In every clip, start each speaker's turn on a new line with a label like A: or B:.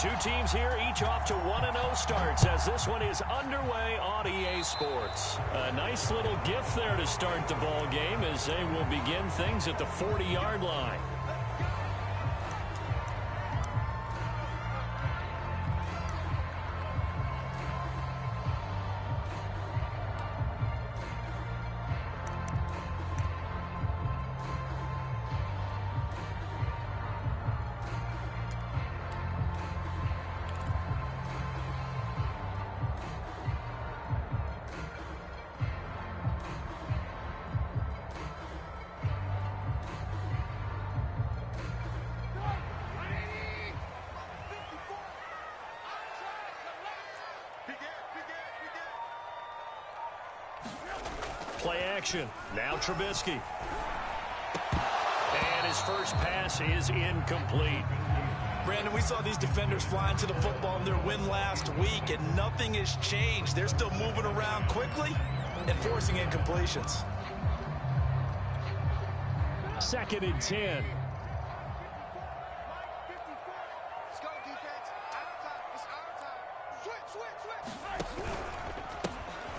A: Two teams here, each off to 1-0 starts as this one is underway on EA Sports. A nice little gift there to start the ball game as they will begin things at the 40-yard line. Play action. Now Trubisky. And his first pass is incomplete.
B: Brandon, we saw these defenders flying to the football in their win last week, and nothing has changed. They're still moving around quickly and forcing incompletions.
A: 2nd and 10.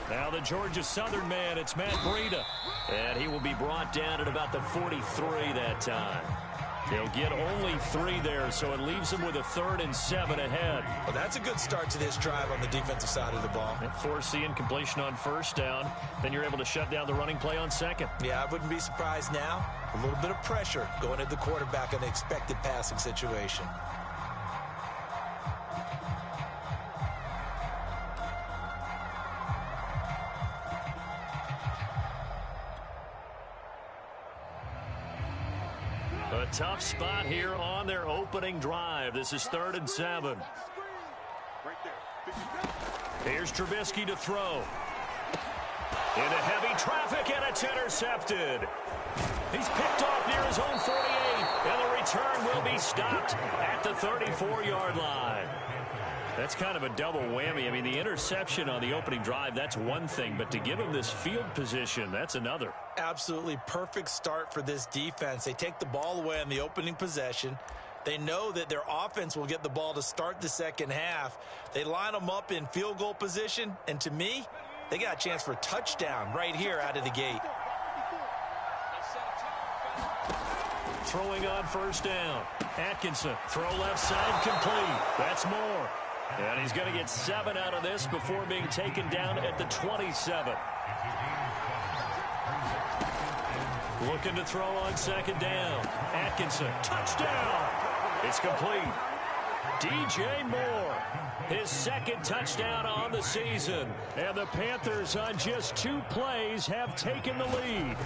A: Now the Georgia Southern man, it's Matt Breida. And he will be brought down at about the 43 that time. They'll get only 3 there, so it leaves them with a 3rd and 7 ahead.
B: Well, that's a good start to this drive on the defensive side of the ball.
A: Force the incompletion on 1st down. Then you're able to shut down the running play on 2nd.
B: Yeah, I wouldn't be surprised now. A little bit of pressure going at the quarterback in an expected passing situation.
A: A tough spot here on their opening drive. This is 3rd and 7. Here's Trubisky to throw. Into heavy traffic, and it's intercepted. He's picked off near his own 48, and the return will be stopped at the 34-yard line. That's kind of a double whammy. I mean, the interception on the opening drive, that's one thing, but to give him this field position, that's another.
B: Absolutely perfect start for this defense. They take the ball away on the opening possession. They know that their offense will get the ball to start the second half. They line them up in field goal position, and to me, they got a chance for a touchdown right here out of the gate.
A: Throwing on 1st down. Atkinson, throw left side, complete. That's Moore. And he's going to get 7 out of this before being taken down at the 27. Looking to throw on 2nd down. Atkinson, touchdown. It's complete. DJ Moore, his 2nd touchdown on the season. And the Panthers on just 2 plays have taken the lead.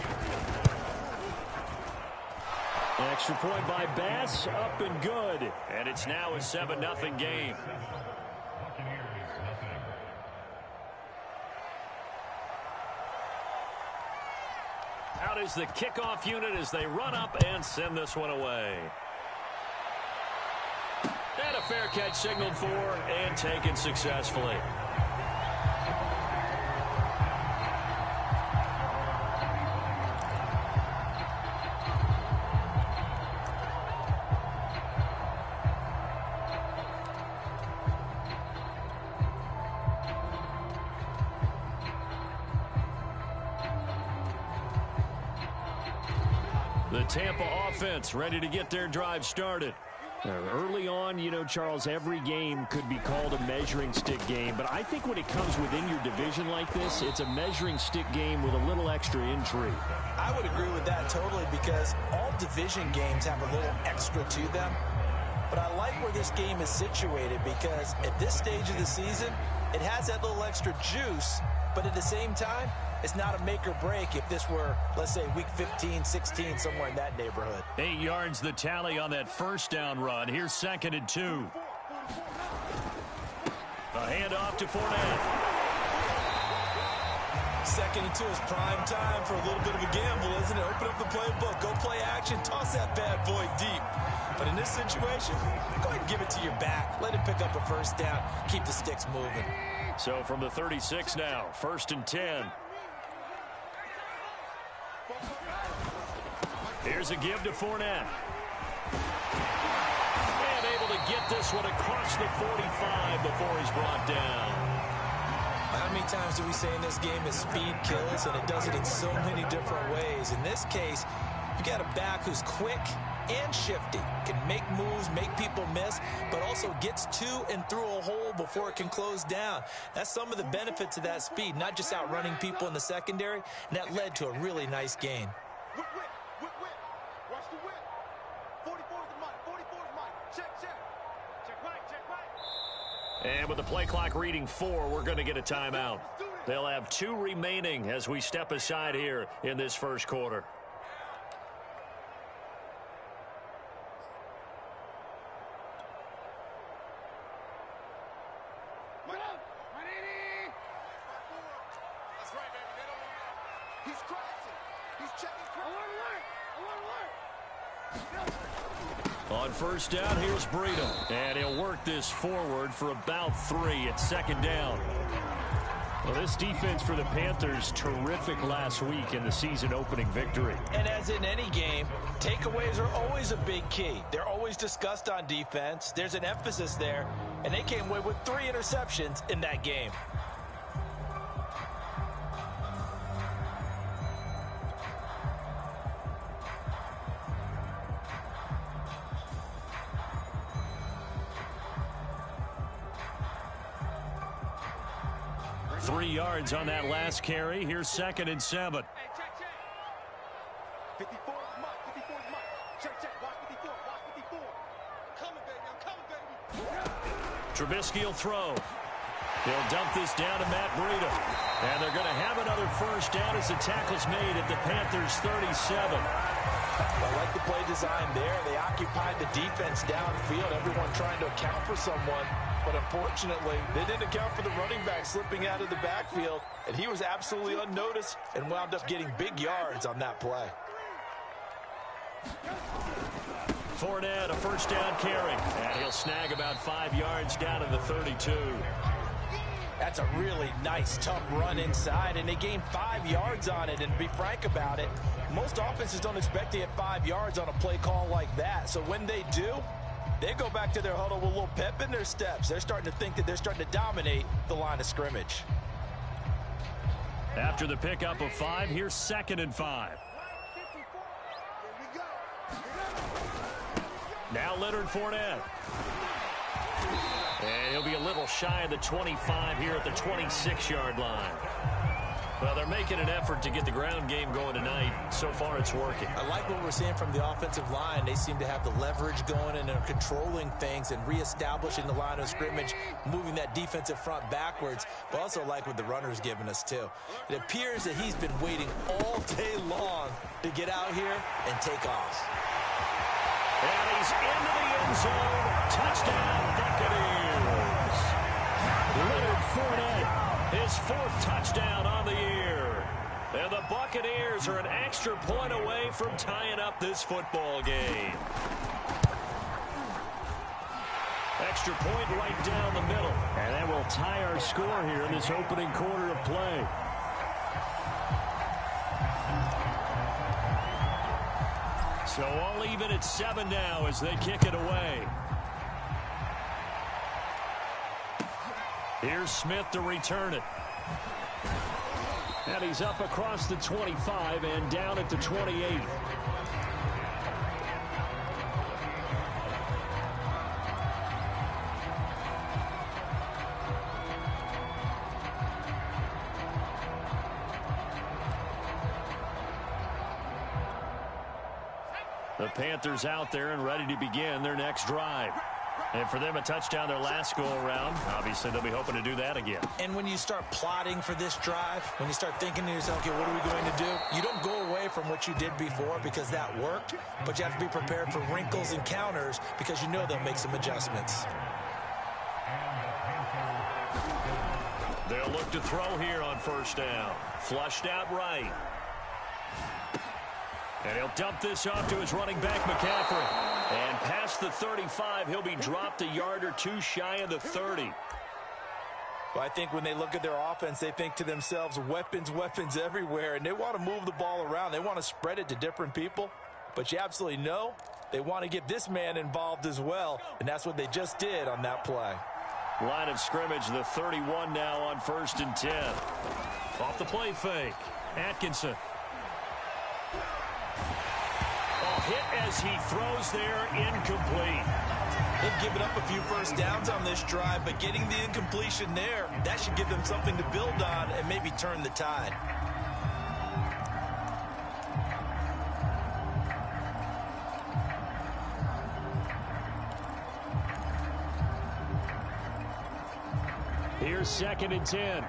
A: Extra point by Bass, up and good. And it's now a 7-0 game. Out is the kickoff unit as they run up and send this one away. And a fair catch signaled for and taken successfully. The Tampa offense ready to get their drive started. Early on, you know, Charles, every game could be called a measuring stick game. But I think when it comes within your division like this, it's a measuring stick game with a little extra intrigue.
B: I would agree with that totally because all division games have a little extra to them. But I like where this game is situated because at this stage of the season, it has that little extra juice. But at the same time, it's not a make or break if this were, let's say, week 15, 16, somewhere in that neighborhood.
A: 8 yards the tally on that 1st down run. Here's 2nd and 2. A handoff to Fournette.
B: 2nd and 2 is prime time for a little bit of a gamble, isn't it? Open up the playbook, go play action, toss that bad boy deep. But in this situation, go ahead and give it to your back. Let him pick up a 1st down. Keep the sticks moving.
A: So from the 36 now, 1st and 10. Here's a give to Fournette. And able to get this one across the 45 before he's brought down.
B: How many times do we say in this game that speed kills, and it does it in so many different ways? In this case, you got a back who's quick and shifty, can make moves, make people miss, but also gets to and through a hole before it can close down. That's some of the benefits of that speed, not just outrunning people in the secondary, and that led to a really nice gain.
C: Whip. Watch the whip. 44 is mine. 44 is mine. Check. Check right.
A: And with the play clock reading 4, we're going to get a timeout. They'll have 2 remaining as we step aside here in this first quarter. On first down, here's Breida. And he'll work this forward for about 3. It's second down. Well, this defense for the Panthers, terrific last week in the season-opening victory.
B: And as in any game, takeaways are always a big key. They're always discussed on defense. There's an emphasis there, and they came away with 3 interceptions in that game.
A: Three yards on that last carry. Here's 2nd and 7.
C: Hey, check. 54 is mine. 54 is mine. Check. Watch 54. Watch 54. Coming, baby. I'm coming, baby.
A: Trubisky will throw. He'll dump this down to Matt Breida. And they're going to have another first down as the tackle's made at the Panthers' 37.
B: I like the play design there. They occupied the defense downfield, everyone trying to account for someone. But unfortunately, they didn't account for the running back slipping out of the backfield, and he was absolutely unnoticed and wound up getting big yards on that play.
A: Fournette, a first down carry, and he'll snag about 5 yards down to the 32.
B: That's a really nice, tough run inside, and they gained 5 yards on it. And to be frank about it, most offenses don't expect to get 5 yards on a play call like that. So when they do, they go back to their huddle with a little pep in their steps. They're starting to think that they're starting to dominate the line of scrimmage.
A: After the pickup of 5, here's 2nd and 5. Now Leonard Fournette. And he'll be a little shy of the 25 here at the 26-yard line. Well, they're making an effort to get the ground game going tonight. So far, it's working.
B: I like what we're seeing from the offensive line. They seem to have the leverage going and are controlling things and reestablishing the line of scrimmage, moving that defensive front backwards. But also like what the runner's giving us, too. It appears that he's been waiting all day long to get out here and take off.
A: And he's into the end zone. Touchdown, Buccaneers. Leonard Fournette. His 4th touchdown on the year. And the Buccaneers are an extra point away from tying up this football game. Extra point right down the middle. And that will tie our score here in this opening quarter of play. So all even at 7 now as they kick it away. Here's Smith to return it. And he's up across the 25 and down at the 28. The Panthers out there and ready to begin their next drive. And for them, a touchdown their last go-around. Obviously, they'll be hoping to do that again.
B: And when you start plotting for this drive, when you start thinking to yourself, okay, what are we going to do? You don't go away from what you did before because that worked, but you have to be prepared for wrinkles and counters because you know they'll make some adjustments.
A: They'll look to throw here on first down. Flushed out right. And he'll dump this off to his running back, McCaffrey. And past the 35, he'll be dropped a yard or two shy of the 30.
B: Well, I think when they look at their offense, they think to themselves, weapons everywhere, and they want to move the ball around. They want to spread it to different people. But you absolutely know they want to get this man involved as well, and that's what they just did on that play.
A: Line of scrimmage, the 31 now on 1st and 10. Off the play fake, Atkinson. Hit as he throws there, incomplete.
B: They've given up a few first downs on this drive, but getting the incompletion there, that should give them something to build on and maybe turn the tide.
A: Here's 2nd and 10.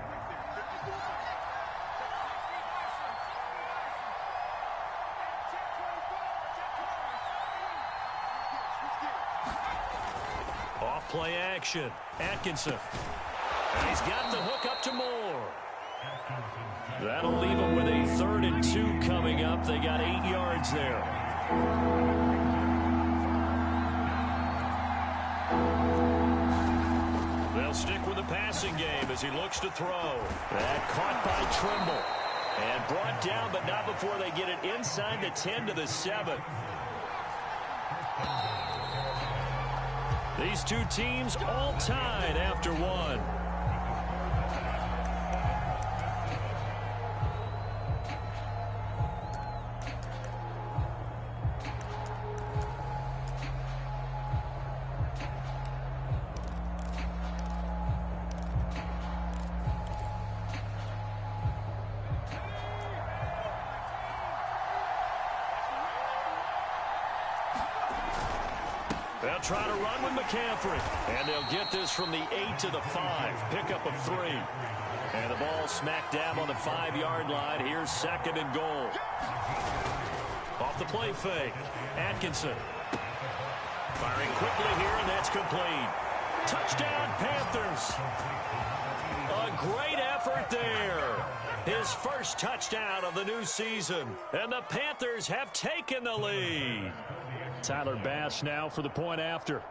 A: Play action. Atkinson. And he's got the hook up to Moore. That'll leave him with a 3rd and 2 coming up. They got 8 yards there. They'll stick with the passing game as he looks to throw. That caught by Trimble. And brought down, but not before they get it inside the 10 to the 7. These two teams all tied after one. They'll try to run with McCaffrey. And they'll get this from the 8 to the 5. Pickup of 3. And the ball smack dab on the 5-yard line. Here's 2nd and goal. Off the play fake. Atkinson. Firing quickly here, and that's complete. Touchdown, Panthers. A great effort there. His first touchdown of the new season. And the Panthers have taken the lead. Tyler Bass now for the point after.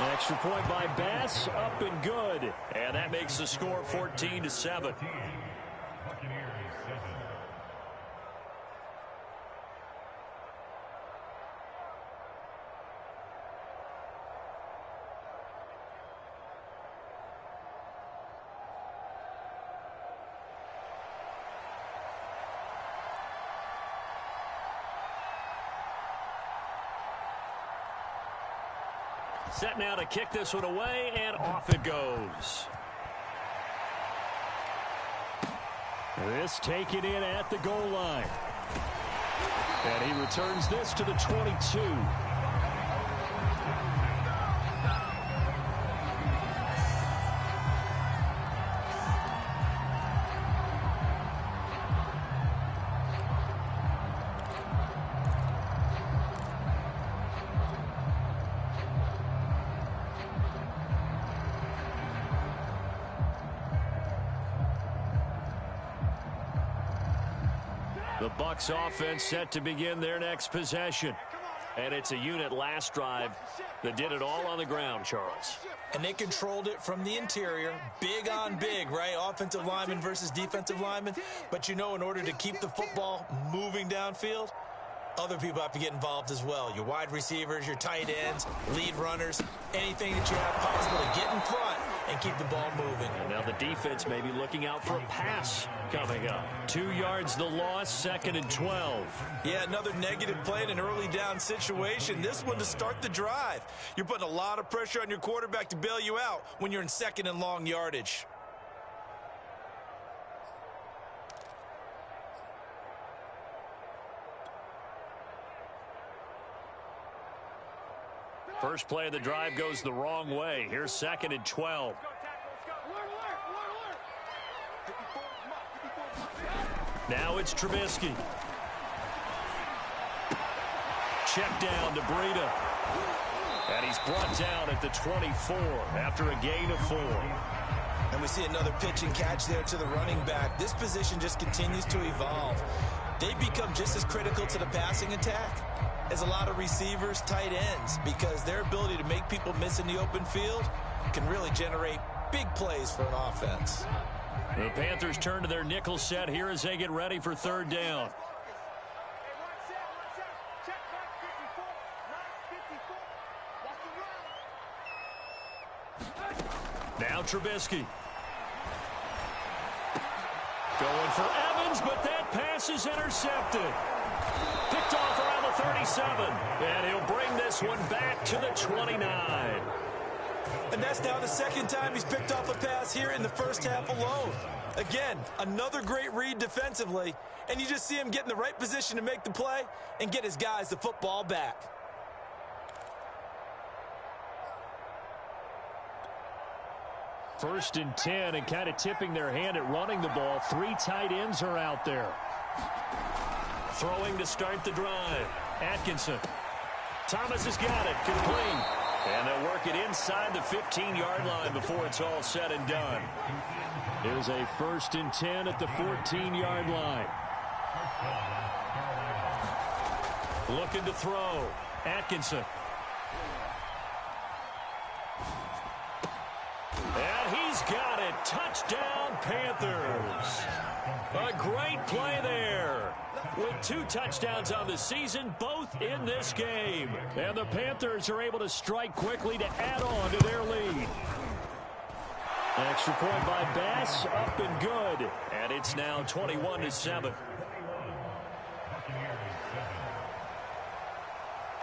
A: Extra point by Bass, up and good. And that makes the score 14-7. Set now to kick this one away, and off it goes. This taken in at the goal line. And he returns this to the 22. The Bucs offense set to begin their next possession. And it's a unit last drive that did it all on the ground, Charles.
B: And they controlled it from the interior. Big on big, right? Offensive lineman versus defensive lineman. But you know, in order to keep the football moving downfield, other people have to get involved as well. Your wide receivers, your tight ends, lead runners, anything that you have possible to get in front and keep the ball moving.
A: And now the defense may be looking out for a pass coming up. 2 yards the loss, 2nd and 12.
B: Yeah, another negative play in an early down situation. This one to start the drive. You're putting a lot of pressure on your quarterback to bail you out when you're in 2nd and long yardage.
A: First play of the drive goes the wrong way. Here's 2nd and 12. Now it's Trubisky. Check down to Breida. And he's brought down at the 24 after a gain of 4.
B: And we see another pitch and catch there to the running back. This position just continues to evolve. They become just as critical to the passing attack as a lot of receivers, tight ends, because their ability to make people miss in the open field can really generate big plays for an offense.
A: The Panthers turn to their nickel set here as they get ready for third down. Now Trubisky. Going for Evans, but that pass is intercepted. Picked off around the 37. And he'll bring this one back to the 29.
B: And that's now the second time he's picked off a pass here in the first half alone. Again, another great read defensively. And you just see him get in the right position to make the play and get his guys the football back.
A: First and 10, and kind of tipping their hand at running the ball. 3 tight ends are out there. Throwing to start the drive. Atkinson. Thomas has got it. Complete. And they'll work it inside the 15-yard line before it's all said and done. Here's a first and 10 at the 14-yard line. Looking to throw. Atkinson. And he's got it. Touchdown, Panthers. A great play there. With 2 touchdowns on the season, both in this game. And the Panthers are able to strike quickly to add on to their lead. Extra point by Bass, up and good. And it's now 21-7.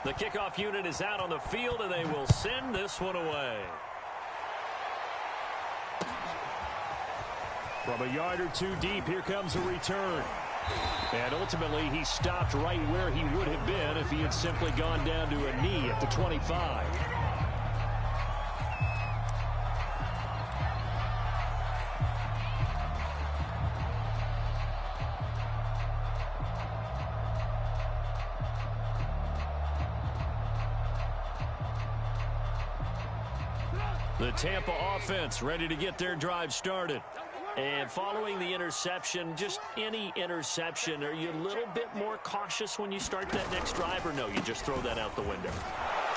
A: The kickoff unit is out on the field, and they will send this one away. From a yard or 2 deep, here comes a return. And ultimately, he stopped right where he would have been if he had simply gone down to a knee at the 25. The Tampa offense ready to get their drive started. And following the interception, just any interception, are you a little bit more cautious when you start that next drive, or no, you just throw that out the window?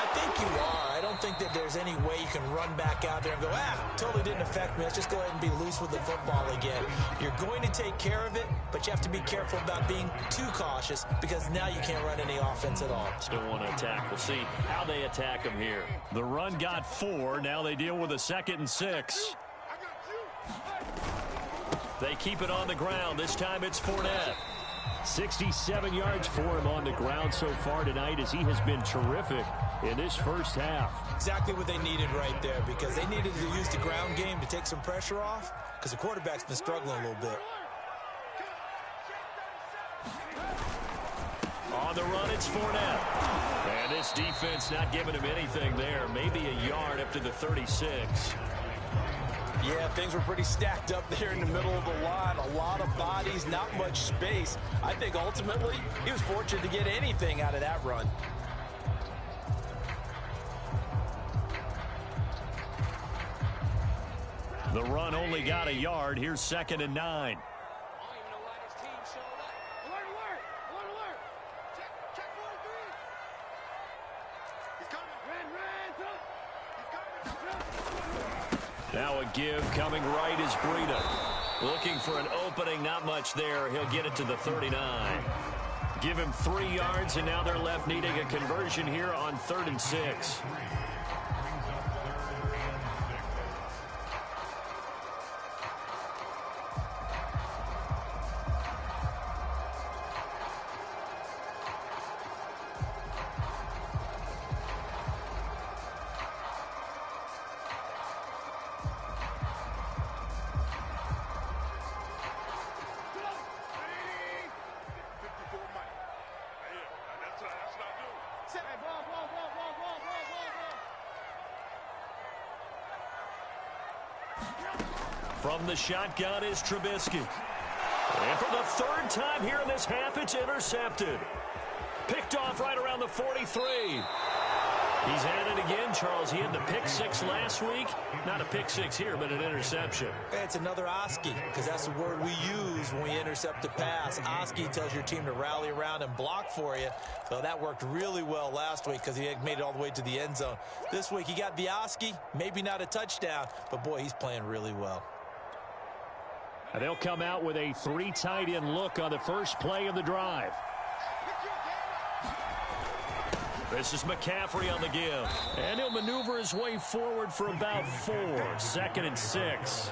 B: I think you are. I don't think that there's any way you can run back out there and go, totally didn't affect me. Let's just go ahead and be loose with the football again. You're going to take care of it, but you have to be careful about being too cautious because now you can't run any offense at all.
A: Still want to attack. We'll see how they attack them here. The run got 4. Now they deal with a 2nd and 6. They keep it on the ground. This time it's Fournette. 67 yards for him on the ground so far tonight as he has been terrific in this first half.
B: Exactly what they needed right there because they needed to use the ground game to take some pressure off because the quarterback's been struggling a little bit.
A: On the run, it's Fournette. And this defense not giving him anything there. Maybe a yard up to the 36.
B: Yeah, things were pretty stacked up there in the middle of the line. A lot of bodies, not much space. I think ultimately he was fortunate to get anything out of that run.
A: The run only got a yard. Here's 2nd and 9. Now a give coming right is Breida. Looking for an opening, not much there. He'll get it to the 39. Give him 3 yards, and now they're left needing a conversion here on 3rd and 6. From the shotgun is Trubisky. And for the 3rd time here in this half, it's intercepted. Picked off right around the 43. He's at it again, Charles. He had the pick six last week. Not a pick six here, but an interception.
B: It's another Oski, because that's the word we use when we intercept a pass. Oski tells your team to rally around and block for you. Well, that worked really well last week because he had made it all the way to the end zone. This week, he got the Oski, maybe not a touchdown, but boy, he's playing really well.
A: And they'll come out with a 3 tight end look on the first play of the drive. This is McCaffrey on the give. And he'll maneuver his way forward for about 4. 2nd and 6.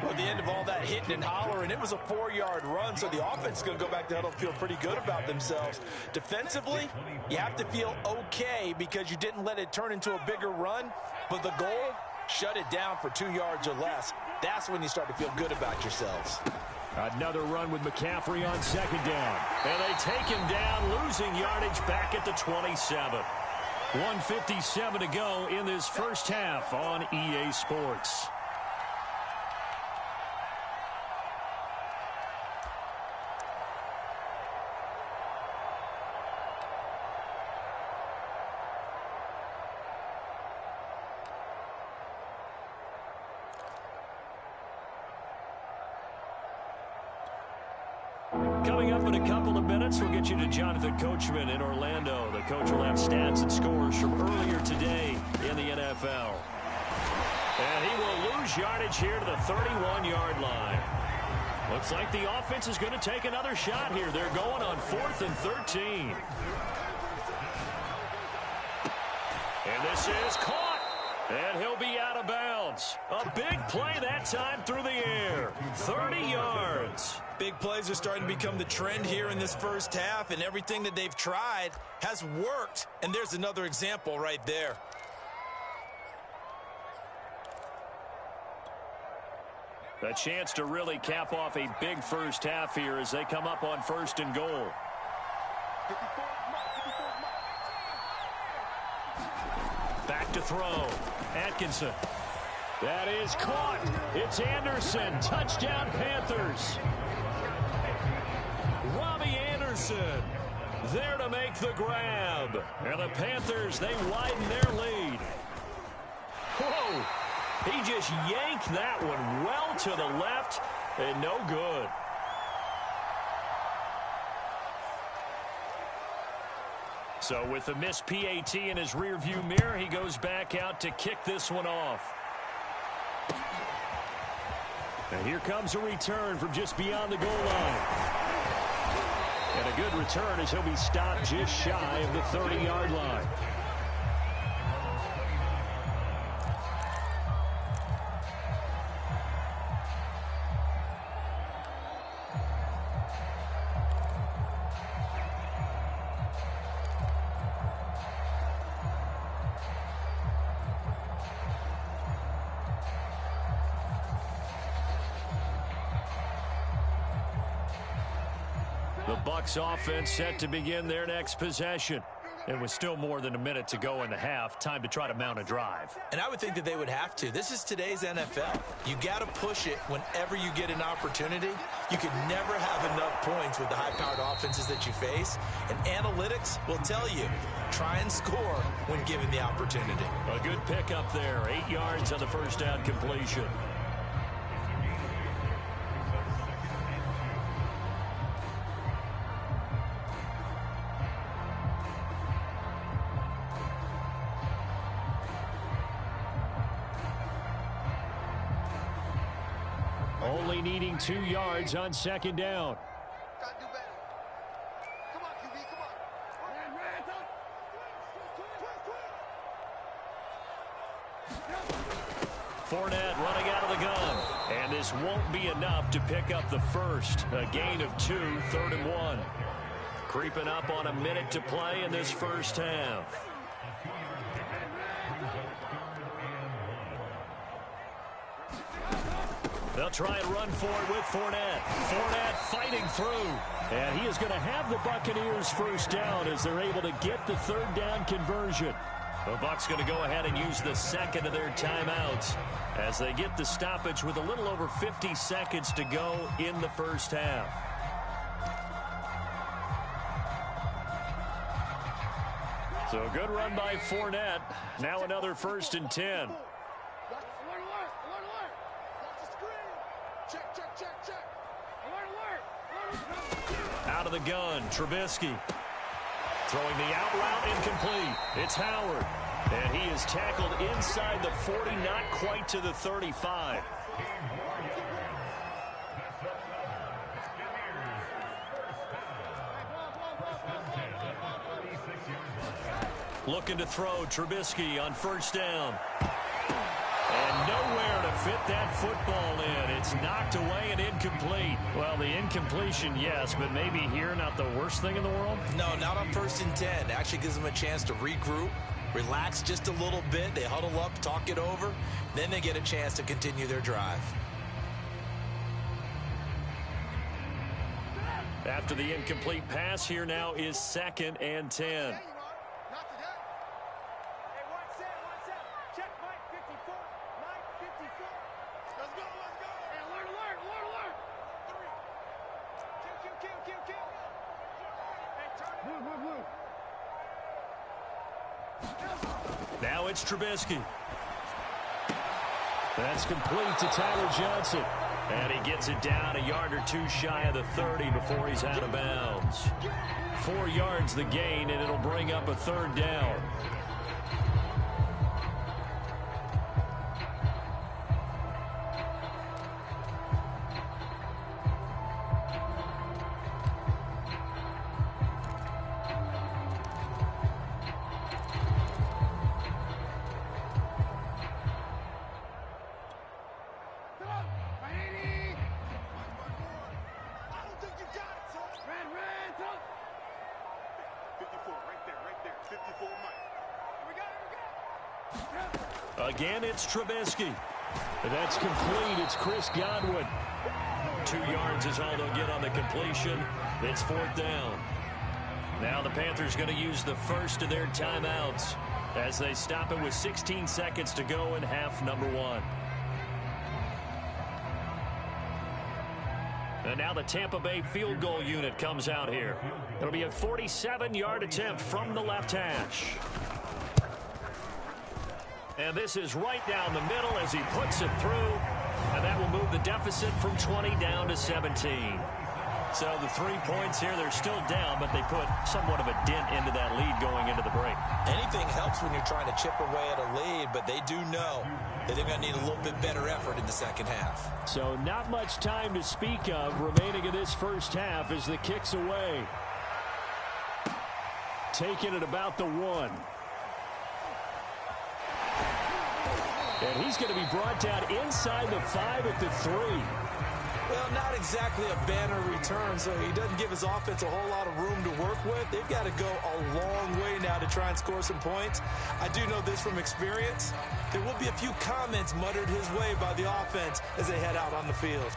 B: Well, at the end of all that hitting and hollering, it was a 4-yard run, so the offense is going to go back to huddle, feel pretty good about themselves. Defensively, you have to feel okay because you didn't let it turn into a bigger run, but the goal, shut it down for 2 yards or less. That's when you start to feel good about yourselves.
A: Another run with McCaffrey on 2nd down. And they take him down, losing yardage back at the 27. 1:57 to go in this first half on EA Sports. Coming up in a couple of minutes, we'll get you to Jonathan Coachman in Orlando. The coach will have stats and scores from earlier today in the NFL. And he will lose yardage here to the 31-yard line. Looks like the offense is going to take another shot here. They're going on 4th and 13. And this is caught. And he'll be out of bounds. A big play that time through the air. 30 yards.
B: Big plays are starting to become the trend here in this first half, and everything that they've tried has worked. And there's another example right there.
A: A chance to really cap off a big first half here as they come up on 1st and goal. Back to throw. Atkinson. That is caught. It's Anderson. Touchdown, Panthers. Robbie Anderson there to make the grab. And the Panthers, they widen their lead. Whoa. He just yanked that one well to the left and no good. So with the missed PAT in his rearview mirror, he goes back out to kick this one off. And here comes a return from just beyond the goal line. And a good return as he'll be stopped just shy of the 30-yard line. The Bucs offense set to begin their next possession. And with still more than a minute to go in the half, time to try to mount a drive.
B: And I would think that they would have to. This is today's NFL. You got to push it whenever you get an opportunity. You can never have enough points with the high-powered offenses that you face. And analytics will tell you, try and score when given the opportunity.
A: A good pickup there. 8 yards on the first down completion. Only needing 2 yards on 2nd down.
C: Gotta do better. Come on, QB, come
A: Fournette
C: on.
A: running out of the gun. And this won't be enough to pick up the first. A gain of 2, 3rd and 1. Creeping up on a minute to play in this first half. They'll try and run for it with Fournette. Fournette fighting through. And he is going to have the Buccaneers first down as they're able to get the 3rd down conversion. The Bucs going to go ahead and use the second of their timeouts as they get the stoppage with a little over 50 seconds to go in the first half. So a good run by Fournette. Now another 1st and 10. Out of the gun, Trubisky. Throwing the out route incomplete. It's Howard. And he is tackled inside the 40, not quite to the 35. Looking to throw, Trubisky on 1st down. And nowhere to fit that football in. It's knocked away and incomplete. Well, the incompletion, yes, but maybe here not the worst thing in the world?
B: No, not on 1st and 10. Actually gives them a chance to regroup, relax just a little bit. They huddle up, talk it over. Then they get a chance to continue their drive.
A: After the incomplete pass, here now is 2nd and 10. Now it's Trubisky. That's complete to Tyler Johnson. And he gets it down a yard or two shy of the 30 before he's out of bounds. 4 yards the gain, and it'll bring up a 3rd down. Again, it's Trubisky. That's complete. It's Chris Godwin. 2 yards is all they'll get on the completion. It's 4th down. Now the Panthers going to use the first of their timeouts as they stop it with 16 seconds to go in half number 1. And now the Tampa Bay field goal unit comes out here. It'll be a 47-yard attempt from the left hash. And this is right down the middle as he puts it through. And that will move the deficit from 20 down to 17. So the 3 points here, they're still down, but they put somewhat of a dent into that lead going into the break.
B: Anything helps when you're trying to chip away at a lead, but they do know that they're going to need a little bit better effort in the second half.
A: So not much time to speak of remaining in this first half as the kick's away. Taking it about the 1. And he's going to be brought down inside the 5 at the 3.
B: Well, not exactly a banner return, so he doesn't give his offense a whole lot of room to work with. They've got to go a long way now to try and score some points. I do know this from experience. There will be a few comments muttered his way by the offense as they head out on the field.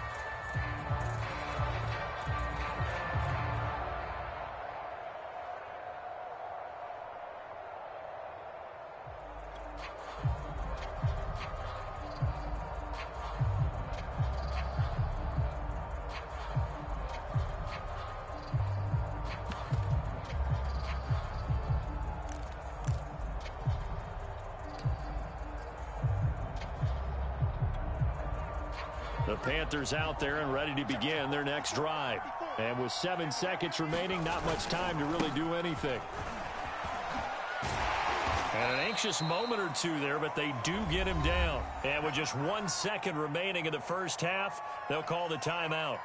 A: The Panthers out there and ready to begin their next drive. And with 7 seconds remaining, not much time to really do anything. And an anxious moment or two there, but they do get him down. And with just 1 second remaining in the first half, they'll call the timeout.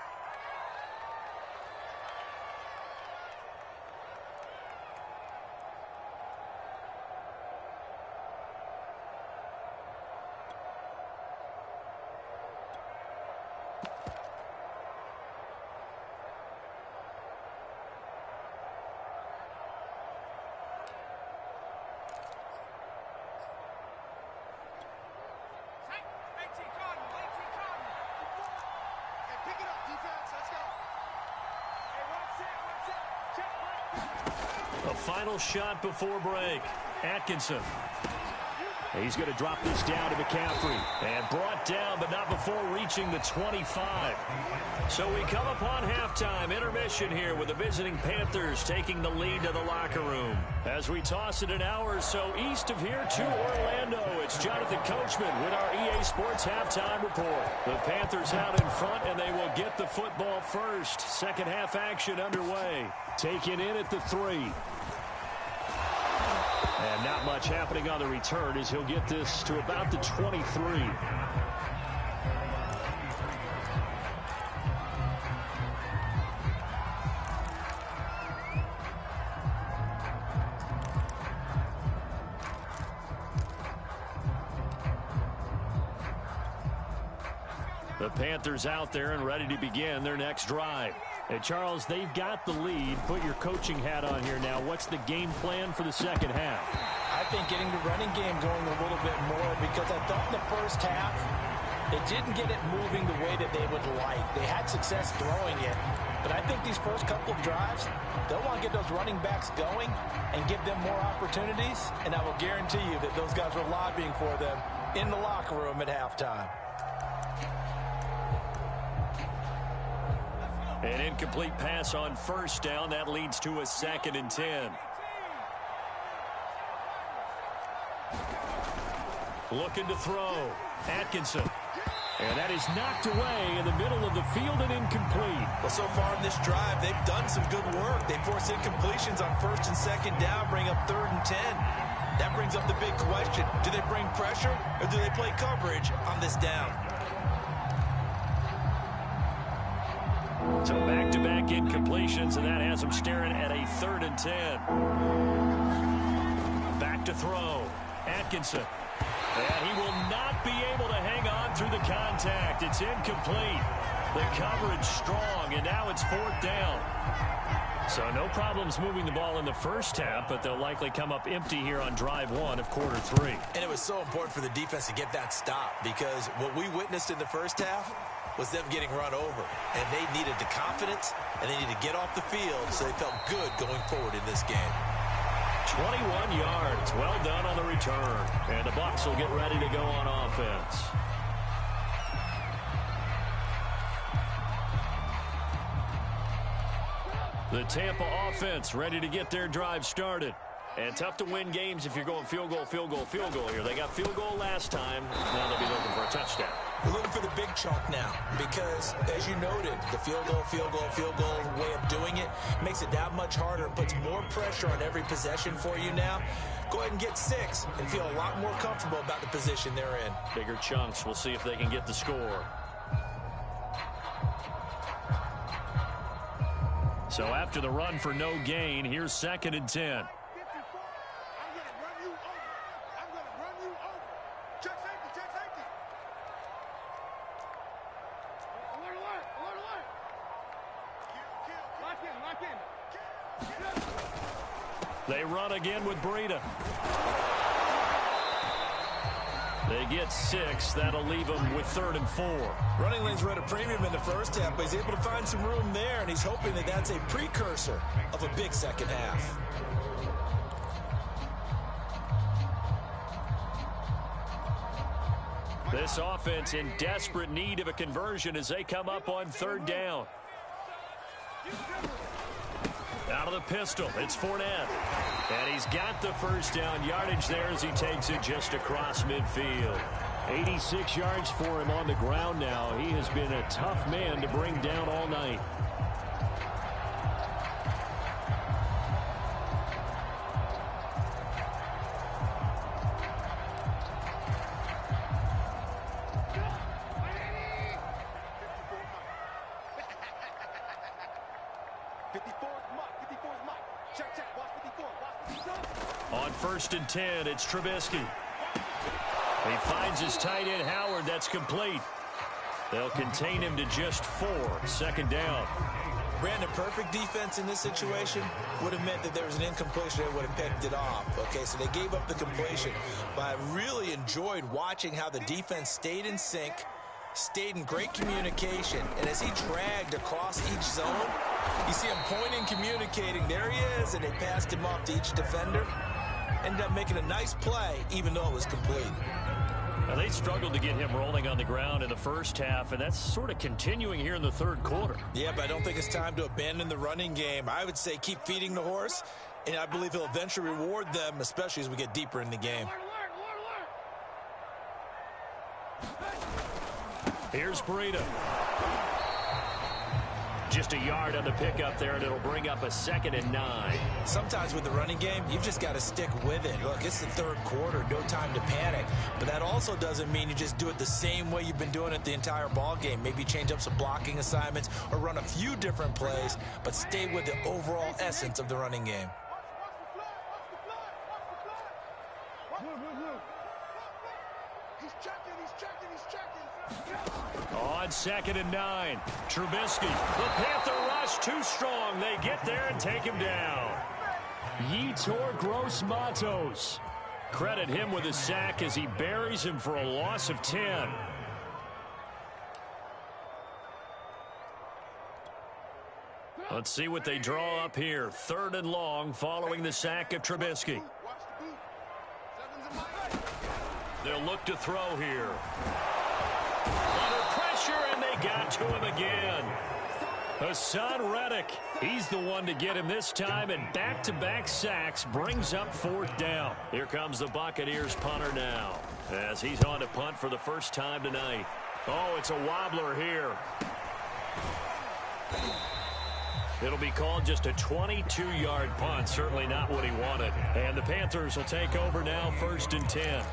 A: A final shot before break. Atkinson. He's going to drop this down to McCaffrey. And brought down, but not before reaching the 25. So we come upon halftime intermission here with the visiting Panthers taking the lead to the locker room. As we toss it an hour or so east of here to Orlando, it's Jonathan Coachman with our EA Sports halftime report. The Panthers out in front, and they will get the football first. Second half action underway. Taken in at the 3. And not much happening on the return as he'll get this to about the 23. The Panthers out there and ready to begin their next drive. And Charles, they've got the lead. Put your coaching hat on here now. What's the game plan for the second half?
B: I think getting the running game going a little bit more, because I thought in the first half they didn't get it moving the way that they would like. They had success throwing it, but I think these first couple of drives, they'll want to get those running backs going and give them more opportunities, and I will guarantee you that those guys were lobbying for them in the locker room at halftime.
A: An incomplete pass on first down. That leads to a 2nd and 10. Looking to throw. Atkinson. And that is knocked away in the middle of the field and incomplete.
B: Well, so far in this drive, they've done some good work. They force incompletions on first and second down, bring up 3rd and 10. That brings up the big question. Do they bring pressure or do they play coverage on this down?
A: So back-to-back incompletions, and that has them staring at a 3rd and 10. Back to throw. Atkinson. And he will not be able to hang on through the contact. It's incomplete. The coverage strong, and now it's 4th down. So no problems moving the ball in the first half, but they'll likely come up empty here on drive 1 of quarter 3.
B: And it was so important for the defense to get that stop, because what we witnessed in the first half was them getting run over. And they needed the confidence, and they needed to get off the field so they felt good going forward in this game.
A: 21 yards. Well done on the return. And the Bucs will get ready to go on offense. The Tampa offense ready to get their drive started. And tough to win games if you're going field goal, field goal, field goal here. They got field goal last time. Now they'll be looking for a touchdown.
B: We're looking for the big chunk now because, as you noted, the field goal way of doing it makes it that much harder and puts more pressure on every possession for you now. Go ahead and get 6 and feel a lot more comfortable about the position they're in.
A: Bigger chunks. We'll see if they can get the score. So after the run for no gain, here's 2nd and 10. They run again with Breida. They get 6. That'll leave them with 3rd and 4.
B: Running lanes were at a premium in the first half, but he's able to find some room there, and he's hoping that that's a precursor of a big second half.
A: This offense in desperate need of a conversion as they come up on 3rd down. Out of the pistol, it's Fournette. And he's got the first down yardage there as he takes it just across midfield. 86 yards for him on the ground now. He has been a tough man to bring down all night. On 1st and 10, it's Trubisky. He finds his tight end, Howard. That's complete. They'll contain him to just 4. 2nd down.
B: Brandon, perfect defense in this situation would have meant that there was an incompletion. They would have picked it off. Okay, so they gave up the completion. But I really enjoyed watching how the defense stayed in sync, stayed in great communication. And as he dragged across each zone, you see him pointing, communicating. There he is, and they passed him off to each defender. ended up making a nice play, even though it was complete.
A: Now, they struggled to get him rolling on the ground in the first half, and that's sort of continuing here in the third quarter.
B: Yeah, but I don't think it's time to abandon the running game. I would say keep feeding the horse, and I believe he'll eventually reward them, especially as we get deeper in the game.
A: Here's Breida. Just a yard on the pickup there, and it'll bring up a 2nd and 9.
B: Sometimes with the running game, you've just got to stick with it. Look, it's the third quarter, no time to panic. But that also doesn't mean you just do it the same way you've been doing it the entire ball game. Maybe change up some blocking assignments or run a few different plays, but stay with the overall essence of the running game.
A: On 2nd and 9, Trubisky. The Panther rush too strong. They get there and take him down. Yetur Gross-Matos. Credit him with a sack as he buries him for a loss of 10. Let's see what they draw up here. 3rd and long following the sack of Trubisky. They'll look to throw here. Under pressure, and they got to him again. Hassan Reddick, he's the one to get him this time, and back-to-back sacks brings up 4th down. Here comes the Buccaneers punter now, as he's on to punt for the first time tonight. Oh, it's a wobbler here. It'll be called just a 22-yard punt, certainly not what he wanted. And the Panthers will take over now, 1st and 10.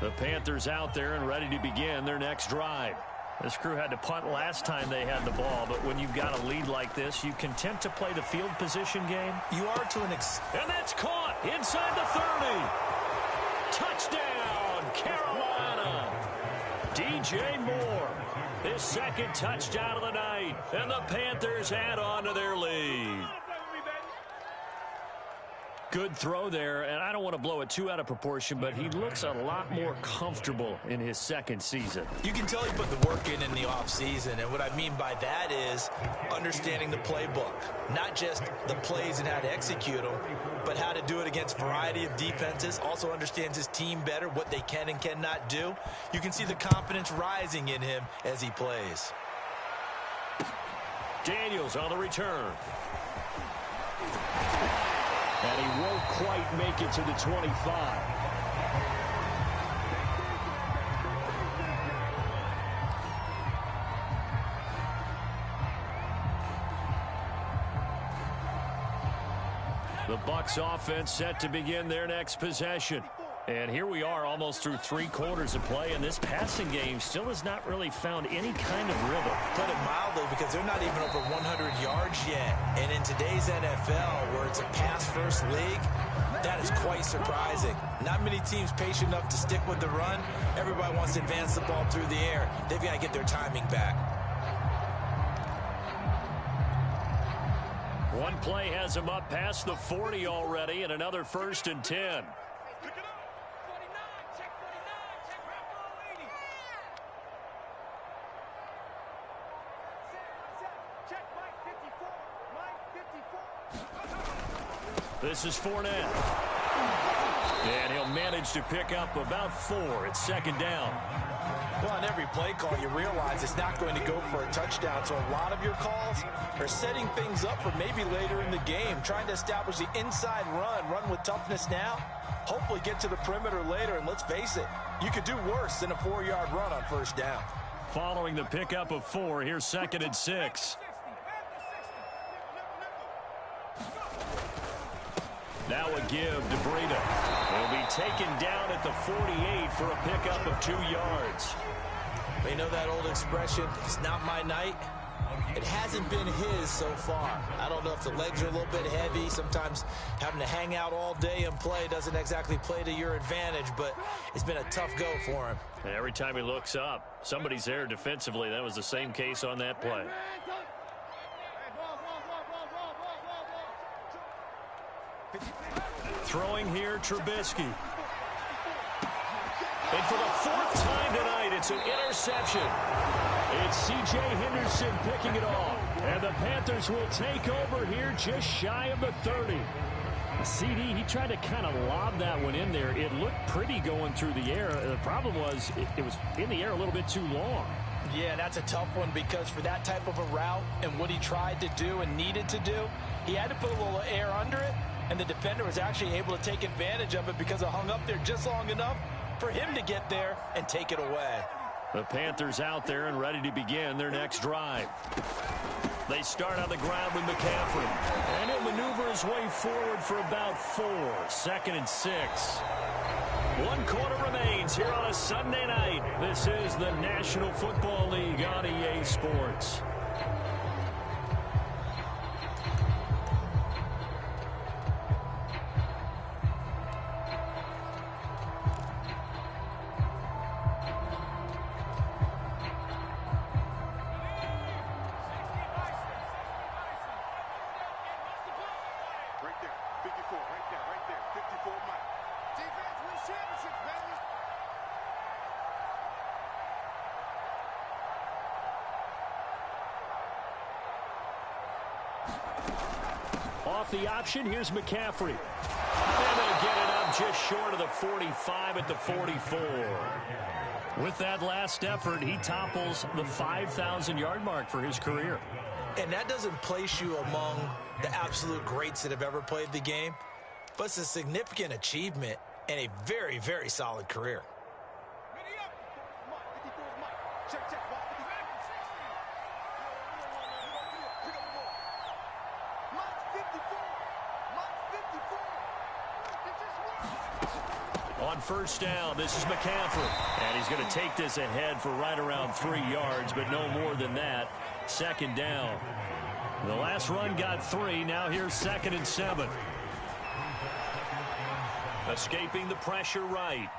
A: The Panthers out there and ready to begin their next drive. This crew had to punt last time they had the ball, but when you've got a lead like this, you content to play the field position game?
B: You are to an extent.
A: And that's caught inside the 30. Touchdown, Carolina. DJ Moore, his 2nd touchdown of the night, and the Panthers add on to their lead. Good throw there, and I don't want to blow it too out of proportion, but he looks a lot more comfortable in his 2nd season.
B: You can tell he put the work in the offseason, and what I mean by that is understanding the playbook. Not just the plays and how to execute them, but how to do it against a variety of defenses. Also understands his team better, what they can and cannot do. You can see the confidence rising in him as he plays.
A: Daniels on the return. And he won't quite make it to the 25. The Bucs offense set to begin their next possession. And here we are almost through 3 quarters of play, and this passing game still has not really found any kind of rhythm.
B: Put it mildly, because they're not even over 100 yards yet. And in today's NFL, where it's a pass-first league, that is quite surprising. Not many teams patient enough to stick with the run. Everybody wants to advance the ball through the air. They've got to get their timing back.
A: One play has him up past the 40 already, and another 1st and 10. This is Fournette. And he'll manage to pick up about 4. It's 2nd down.
B: Well, on every play call, you realize it's not going to go for a touchdown. So a lot of your calls are setting things up for maybe later in the game, trying to establish the inside run with toughness now, hopefully get to the perimeter later. And let's face it, you could do worse than a 4-yard run on 1st down.
A: Following the pickup of 4, here's 2nd and 6. Now a give to Breida. He'll be taken down at the 48 for a pickup of 2 yards.
B: You know that old expression, it's not my night? It hasn't been his so far. I don't know if the legs are a little bit heavy. Sometimes having to hang out all day and play doesn't exactly play to your advantage, but it's been a tough go for him.
A: Every time he looks up, somebody's there defensively. That was the same case on that play. Throwing here, Trubisky. And for the fourth time tonight, it's an interception. It's C.J. Henderson picking it off. And the Panthers will take over here just shy of the 30. CD, he tried to kind of lob that one in there. It looked pretty going through the air. The problem was it was in the air a little bit too long.
B: Yeah, that's a tough one because for that type of a route and what he tried to do and needed to do, he had to put a little air under it, and the defender was actually able to take advantage of it because it hung up there just long enough for him to get there and take it away.
A: The Panthers out there and ready to begin their next drive. They start on the ground with McCaffrey. And he'll maneuver his way forward for about 4. 2nd and 6. 1 quarter remains here on a Sunday night. This is the National Football League on EA Sports. Off the option, here's McCaffrey. And they'll get it up just short of the 45 at the 44. With that last effort, he topples the 5,000-yard mark for his career.
B: And that doesn't place you among the absolute greats that have ever played the game, but it's a significant achievement and a very, very solid career.
A: On first down, this is McCaffrey. And he's going to take this ahead for right around 3 yards, but no more than that. 2nd down. The last run got 3. Now here's 2nd and 7. Escaping the pressure right.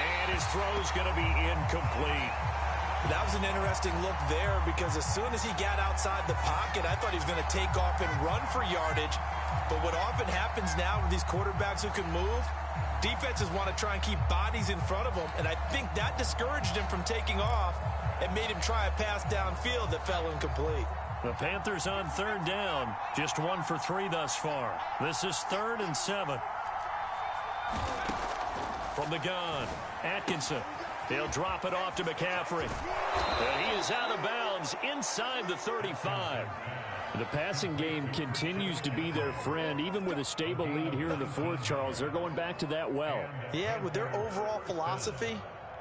A: And his throw's going to be incomplete.
B: That was an interesting look there because as soon as he got outside the pocket, I thought he was going to take off and run for yardage. But what often happens now with these quarterbacks who can move, defenses want to try and keep bodies in front of them, and I think that discouraged him from taking off and made him try a pass downfield that fell incomplete.
A: The Panthers on 3rd down, just 1 for 3 thus far. This is 3rd and 7. From the gun, Atkinson. They'll drop it off to McCaffrey. And he is out of bounds inside the 35. The passing game continues to be their friend. Even with a stable lead here in the 4th, Charles, they're going back to that well.
B: Yeah, with their overall philosophy,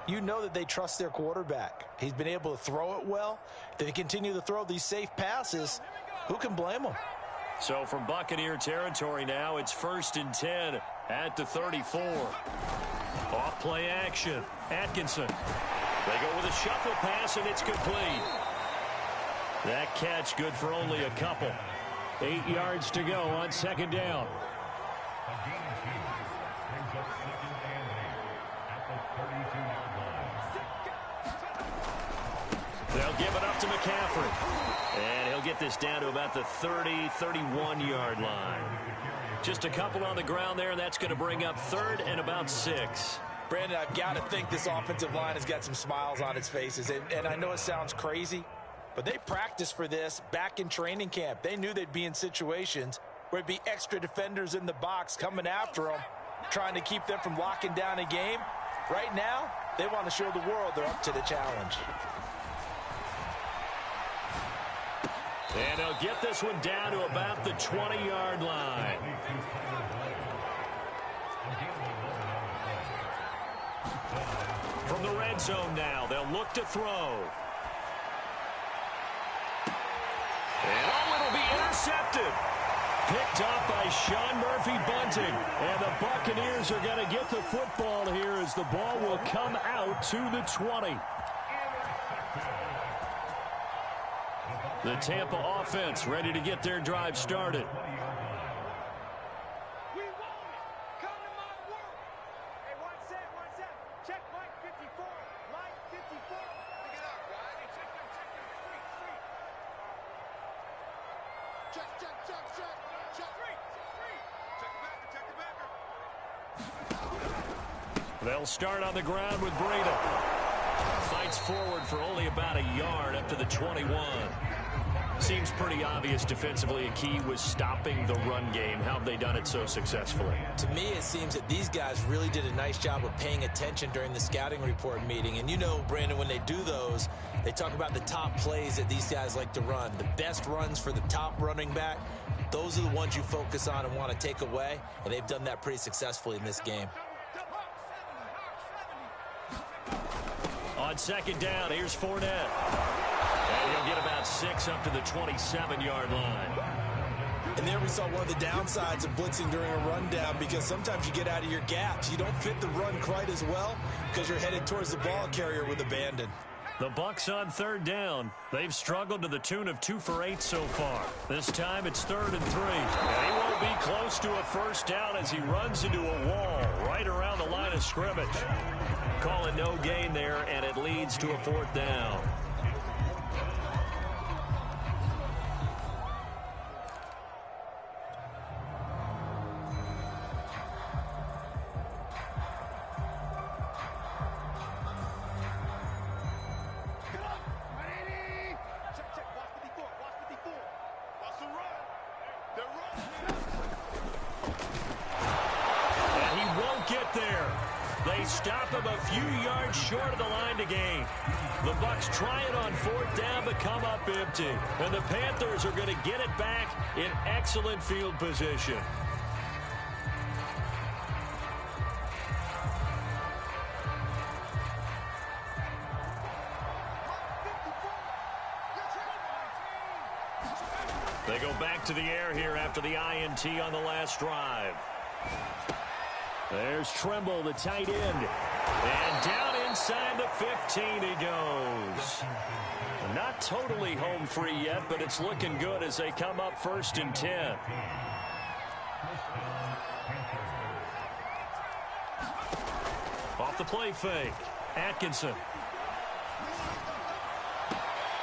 B: you know that they trust their quarterback. He's been able to throw it well. They continue to throw these safe passes. Who can blame them?
A: So from Buccaneer territory now, it's 1st and 10 at the 34. Off play action. Atkinson. They go with a shuffle pass, and it's complete. That catch good for only a couple. 8 yards to go on 2nd down. They'll give it up to McCaffrey. And he'll get this down to about the 30, 31-yard line. Just a couple on the ground there, and that's going to bring up 3rd and about 6.
B: Brandon, I've got to think this offensive line has got some smiles on its faces. And I know it sounds crazy, but they practiced for this back in training camp. They knew they'd be in situations where it'd be extra defenders in the box coming after them, trying to keep them from locking down a game. Right now, they want to show the world they're up to the challenge.
A: And they'll get this one down to about the 20-yard line. From the red zone now, they'll look to throw. And it'll be intercepted. Picked up by Sean Murphy-Bunting. And the Buccaneers are going to get the football here as the ball will come out to the 20. The Tampa offense ready to get their drive started.
C: We want it. Come to my work. Hey, one set. Check Mike 54. Mike 54. Pick it up, guys. Hey, check them. Street. Check. Check the backer.
A: They'll start on the ground with Breida. Fights forward for only about a yard up to the 21. Seems pretty obvious defensively a key was stopping the run game. How have they done it so successfully?
B: To me, it seems that these guys really did a nice job of paying attention during the scouting report meeting. And you know, Brandon, when they do those, they talk about the top plays that these guys like to run. The best runs for the top running back, those are the ones you focus on and want to take away. And they've done that pretty successfully in this game.
A: On second down, here's Fournette. And he'll get about 6 up to the 27-yard line.
B: And there we saw one of the downsides of blitzing during a rundown, because sometimes you get out of your gaps. You don't fit the run quite as well because you're headed towards the ball carrier with abandon.
A: The Bucs on third down. They've struggled to the tune of 2 for 8 so far. This time it's 3rd and 3. And he won't be close to a first down as he runs into a wall right around the line of scrimmage. Calling no gain there, and it leads to a 4th down. And he won't get there. They stop him a few yards short of the line to gain. The Bucs try it on 4th down, but come up empty. And the Panthers are going to get it back in excellent field position. They go back to the air here after the INT on the last drive. There's Tremble, the tight end. And down inside the 15 he goes. Not totally home free yet, but it's looking good as they come up 1st and 10. Off the play fake. Atkinson.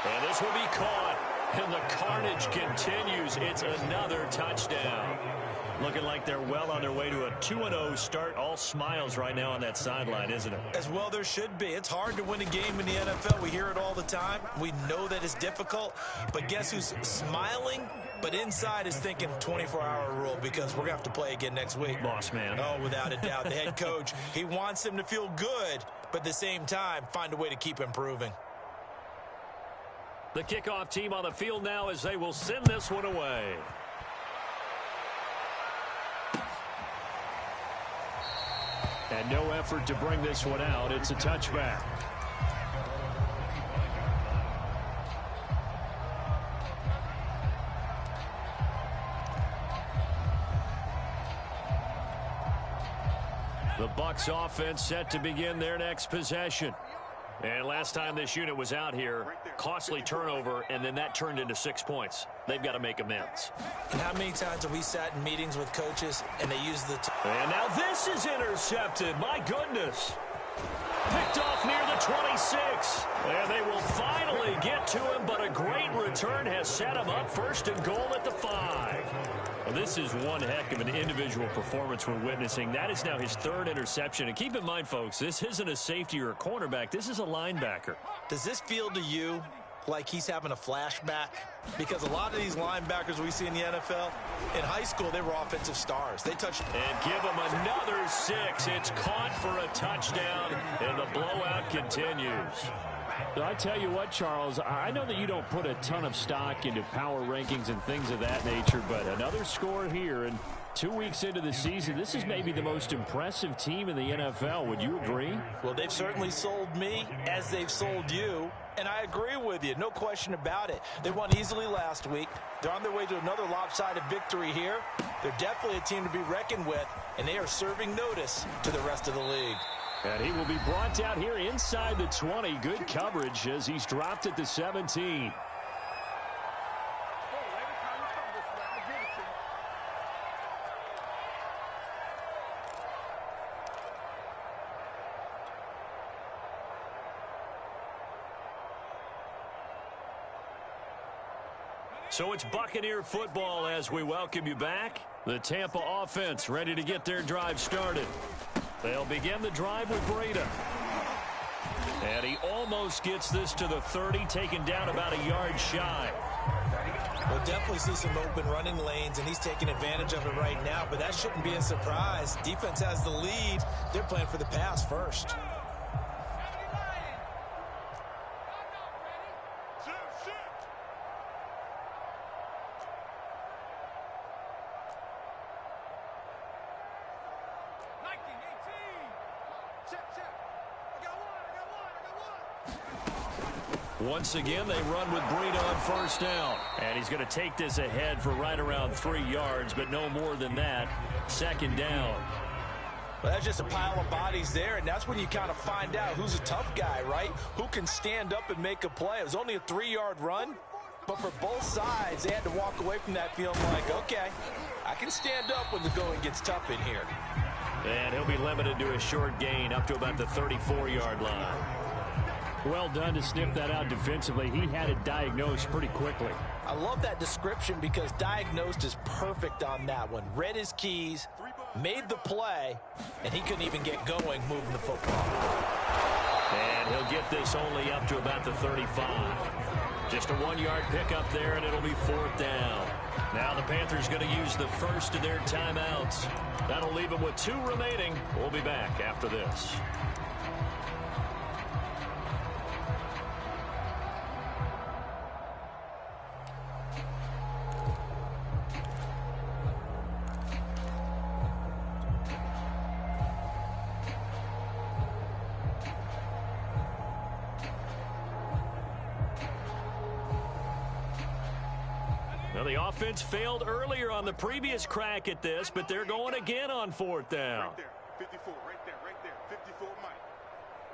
A: And this will be caught. And the carnage continues. It's another touchdown. Looking like they're well on their way to a 2-0 start. All smiles right now on that sideline, isn't it?
B: As well there should be. It's hard to win a game in the NFL. We hear it all the time. We know that it's difficult. But guess who's smiling? But inside is thinking 24-hour rule, because we're going to have to play again next week.
A: Boss man.
B: Oh, without a doubt. The head coach, he wants them to feel good, but at the same time, find a way to keep improving.
A: The kickoff team on the field now as they will send this one away. And no effort to bring this one out. It's a touchback. The Bucs offense set to begin their next possession. And last time this unit was out here, costly turnover, and then that turned into 6 points. They've got to make amends.
B: And how many times have we sat in meetings with coaches and they use the...
A: And now this is intercepted. My goodness. Picked off near the 26. And they will finally get to him, but a great return has set him up 1st and goal at the 5. Well, this is one heck of an individual performance we're witnessing. That is now his 3rd interception. And keep in mind, folks, this isn't a safety or a cornerback. This is a linebacker.
B: Does this feel to you like he's having a flashback? Because a lot of these linebackers we see in the NFL, in high school, they were offensive stars. They touched...
A: And give him another 6. It's caught for a touchdown, and the blowout continues.
D: I tell you what, Charles, I know that you don't put a ton of stock into power rankings and things of that nature, but another score here, and 2 weeks into the season, this is maybe the most impressive team in the NFL. Would you agree?
B: Well, they've certainly sold me as they've sold you, and I agree with you. No question about it. They won easily last week. They're on their way to another lopsided victory here. They're definitely a team to be reckoned with, and they are serving notice to the rest of the league.
D: And he will be brought down here inside the 20. Good coverage as he's dropped at the 17.
A: So it's Buccaneer football as we welcome you back. The Tampa offense ready to get their drive started. They'll begin the drive with Breida. And he almost gets this to the 30, taken down about a yard shy.
B: We'll definitely see some open running lanes, and he's taking advantage of it right now, but that shouldn't be a surprise. Defense has the lead. They're playing for the pass first.
A: Once again, they run with Breida on first down. And he's going to take this ahead for right around 3 yards, but no more than that. Second down.
B: Well, that's just a pile of bodies there, and that's when you kind of find out who's a tough guy, right? Who can stand up and make a play. It was only a 3-yard run, but for both sides, they had to walk away from that feeling like, okay, I can stand up when the going gets tough in here.
A: And he'll be limited to a short gain up to about the 34-yard line.
D: Well done to sniff that out defensively. He had it diagnosed pretty quickly.
B: I love that description because diagnosed is perfect on that one. Read his keys, made the play, and he couldn't even get going moving the football.
A: And he'll get this only up to about the 35. Just a 1-yard pickup there, and it'll be 4th down. Now the Panthers going to use the first of their timeouts. That'll leave them with 2 remaining. We'll be back after this. Well, the offense failed earlier on the previous crack at this, but they're going again on 4th down.
C: Right there, 54, right there, 54, Mike.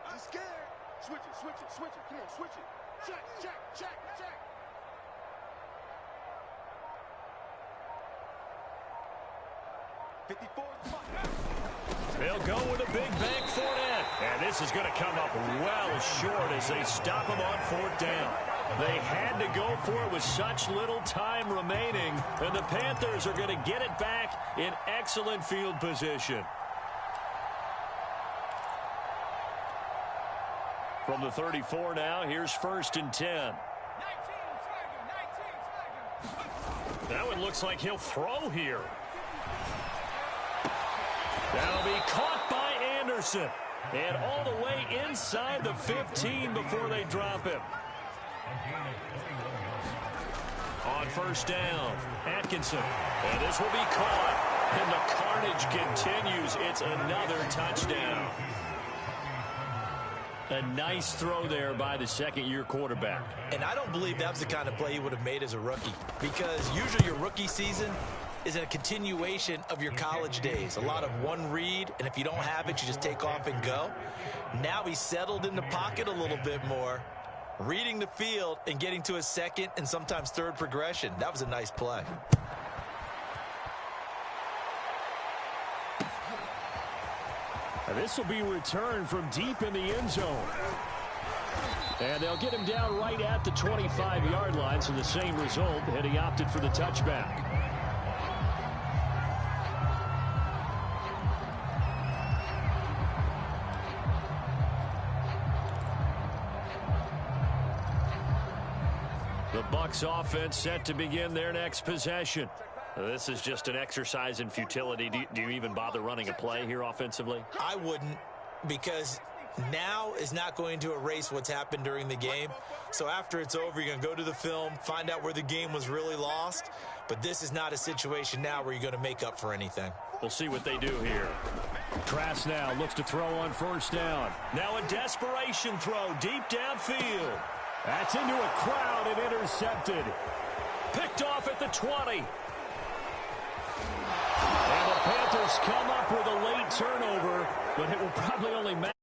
C: I'm scared. Switch it, switch it, switch it. Come on, switch it. Check, check, check, check.
A: They'll go with a big bank Fournette. And this is going to come up well short as they stop him on 4th down. They had to go for it with such little time remaining, and the Panthers are going to get it back in excellent field position. From the 34 now, here's 1st and 10. That one looks like he'll throw here. That'll be caught by Anderson. And all the way inside the 15 before they drop him. On 1st down, Atkinson. And this will be caught. And the carnage continues. It's another touchdown. A nice throw there by the second-year quarterback.
B: And I don't believe that was the kind of play he would have made as a rookie. Because usually your rookie season is a continuation of your college days. A lot of one read, and if you don't have it, you just take off and go. Now he's settled in the pocket a little bit more, reading the field and getting to a second and sometimes third progression. That was a nice play.
D: And this will be returned from deep in the end zone. And they'll get him down right at the 25-yard line, so the same result, and he opted for the touchback.
A: The Bucs offense set to begin their next possession. This is just an exercise in futility. Do you even bother running a play here offensively?
B: I wouldn't, because now is not going to erase what's happened during the game. So after it's over, you're going to go to the film, find out where the game was really lost. But this is not a situation now where you're going to make up for anything.
D: We'll see what they do here. Trask now looks to throw on first down.
A: Now a desperation throw deep downfield.
D: That's into a crowd and intercepted.
A: Picked off at the 20.
D: And the Panthers come up with a late turnover, but it will probably only matter.